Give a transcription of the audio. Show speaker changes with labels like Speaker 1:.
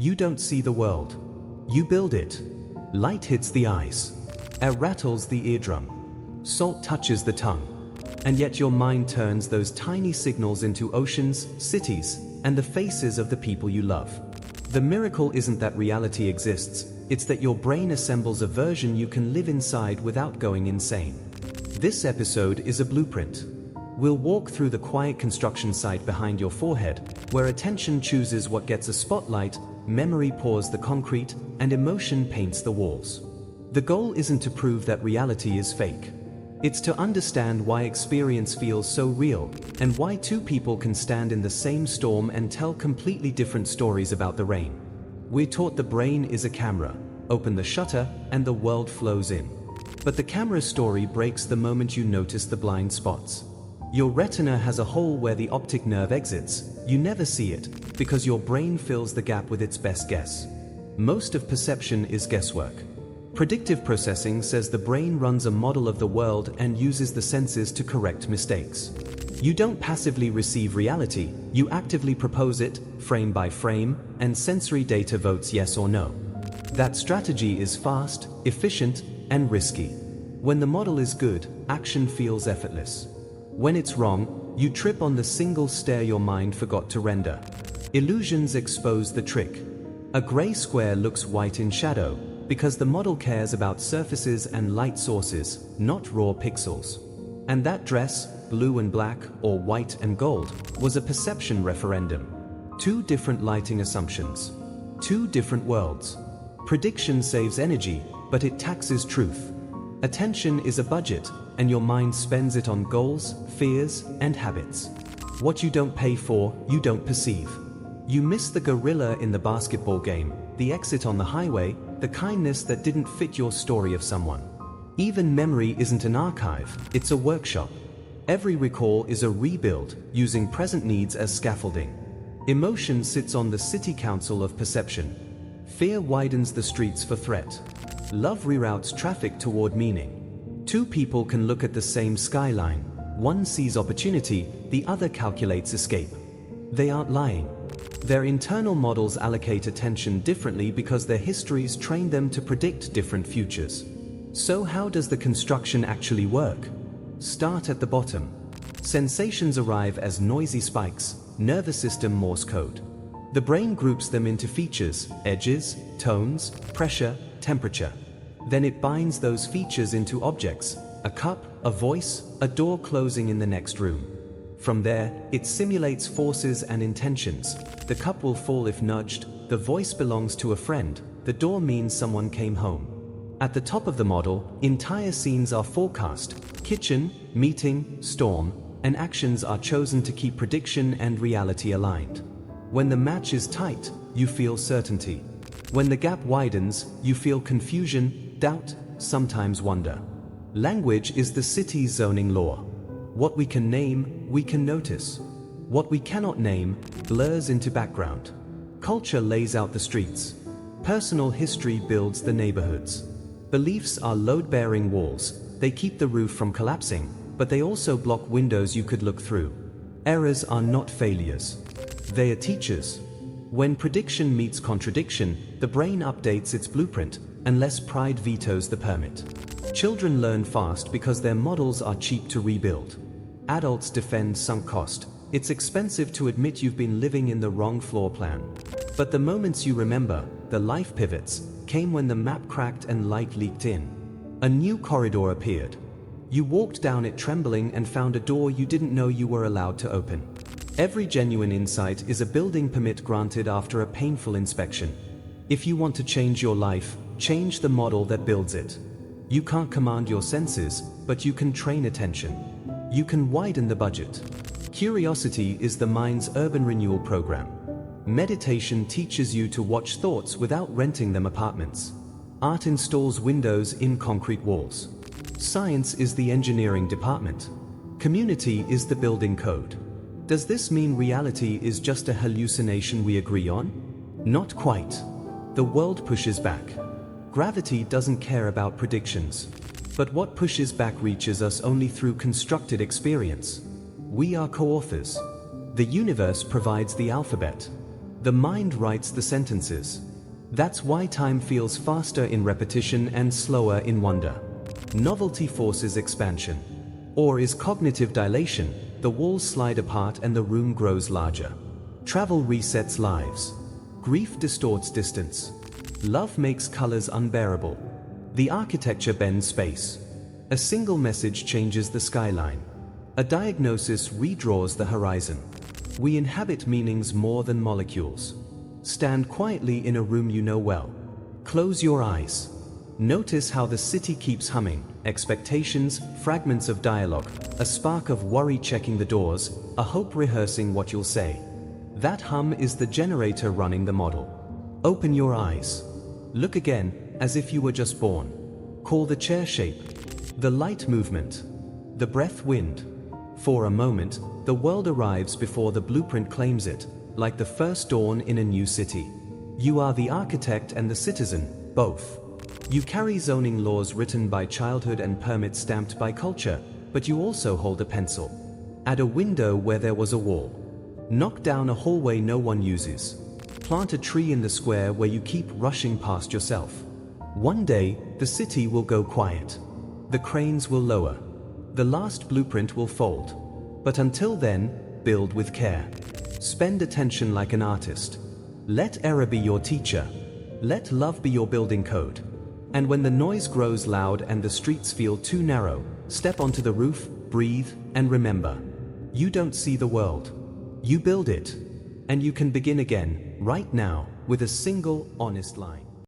Speaker 1: You don't see the world. You build it. Light hits the eyes. Air rattles the eardrum. Salt touches the tongue. And yet your mind turns those tiny signals into oceans, cities, and the faces of the people you love. The miracle isn't that reality exists, it's that your brain assembles a version you can live inside without going insane. This episode is a blueprint. We'll walk through the quiet construction site behind your forehead, where attention chooses what gets a spotlight, memory pours the concrete, and emotion paints the walls. The goal isn't to prove that reality is fake. It's to understand why experience feels so real, and why two people can stand in the same storm and tell completely different stories about the rain. We're taught the brain is a camera. Open the shutter, and the world flows in. But the camera's story breaks the moment you notice the blind spots. Your retina has a hole where the optic nerve exits. You never see it, because your brain fills the gap with its best guess. Most of perception is guesswork. Predictive processing says the brain runs a model of the world and uses the senses to correct mistakes. You don't passively receive reality, you actively propose it, frame by frame, and sensory data votes yes or no. That strategy is fast, efficient, and risky. When the model is good, action feels effortless. When it's wrong, you trip on the single stair your mind forgot to render. Illusions expose the trick. A gray square looks white in shadow, because the model cares about surfaces and light sources, not raw pixels. And that dress, blue and black, or white and gold, was a perception referendum. Two different lighting assumptions. Two different worlds. Prediction saves energy, but it taxes truth. Attention is a budget, and your mind spends it on goals, fears, and habits. What you don't pay for, you don't perceive. You miss the gorilla in the basketball game, the exit on the highway, the kindness that didn't fit your story of someone. Even memory isn't an archive, it's a workshop. Every recall is a rebuild, using present needs as scaffolding. Emotion sits on the city council of perception. Fear widens the streets for threat. Love reroutes traffic toward meaning. Two people can look at the same skyline. One sees opportunity, the other calculates escape. They aren't lying. Their internal models allocate attention differently because their histories train them to predict different futures. So how does the construction actually work? Start at the bottom. Sensations arrive as noisy spikes, nervous system Morse code. The brain groups them into features, edges, tones, pressure, temperature. Then it binds those features into objects, a cup, a voice, a door closing in the next room. From there, it simulates forces and intentions. The cup will fall if nudged, the voice belongs to a friend, the door means someone came home. At the top of the model, entire scenes are forecast: kitchen, meeting, storm, and actions are chosen to keep prediction and reality aligned. When the match is tight, you feel certainty. When the gap widens, you feel confusion, doubt, sometimes wonder. Language is the city's zoning law. What we can name, we can notice. What we cannot name blurs into background. Culture lays out the streets. Personal history builds the neighborhoods. Beliefs are load-bearing walls. They keep the roof from collapsing, but they also block windows you could look through. Errors are not failures. They are teachers. When prediction meets contradiction, the brain updates its blueprint, unless pride vetoes the permit. Children learn fast because their models are cheap to rebuild. Adults defend sunk cost. It's expensive to admit you've been living in the wrong floor plan. But the moments you remember, the life pivots, came when the map cracked and light leaked in. A new corridor appeared. You walked down it trembling and found a door you didn't know you were allowed to open. Every genuine insight is a building permit granted after a painful inspection. If you want to change your life, change the model that builds it. You can't command your senses, but you can train attention. You can widen the budget. Curiosity is the mind's urban renewal program. Meditation teaches you to watch thoughts without renting them apartments. Art installs windows in concrete walls. Science is the engineering department. Community is the building code. Does this mean reality is just a hallucination we agree on? Not quite. The world pushes back. Gravity doesn't care about predictions. But what pushes back reaches us only through constructed experience. We are co-authors. The universe provides the alphabet. The mind writes the sentences. That's why time feels faster in repetition and slower in wonder. Novelty forces expansion. Or is cognitive dilation, the walls slide apart and the room grows larger. Travel resets lives. Grief distorts distance. Love makes colors unbearable. The architecture bends space. A single message changes the skyline. A diagnosis redraws the horizon. We inhabit meanings more than molecules. Stand quietly in a room you know well. Close your eyes. Notice how the city keeps humming, expectations, fragments of dialogue, a spark of worry checking the doors, a hope rehearsing what you'll say. That hum is the generator running the model. Open your eyes. Look again, as if you were just born. Call the chair shape, the light movement, the breath wind. For a moment, the world arrives before the blueprint claims it, like the first dawn in a new city. You are the architect and the citizen, both. You carry zoning laws written by childhood and permits stamped by culture, but you also hold a pencil. Add a window where there was a wall. Knock down a hallway no one uses. Plant a tree in the square where you keep rushing past yourself. One day, the city will go quiet. The cranes will lower. The last blueprint will fold. But until then, build with care. Spend attention like an artist. Let error be your teacher. Let love be your building code. And when the noise grows loud and the streets feel too narrow, step onto the roof, breathe, and remember. You don't see the world. You build it. And you can begin again, right now, with a single, honest line.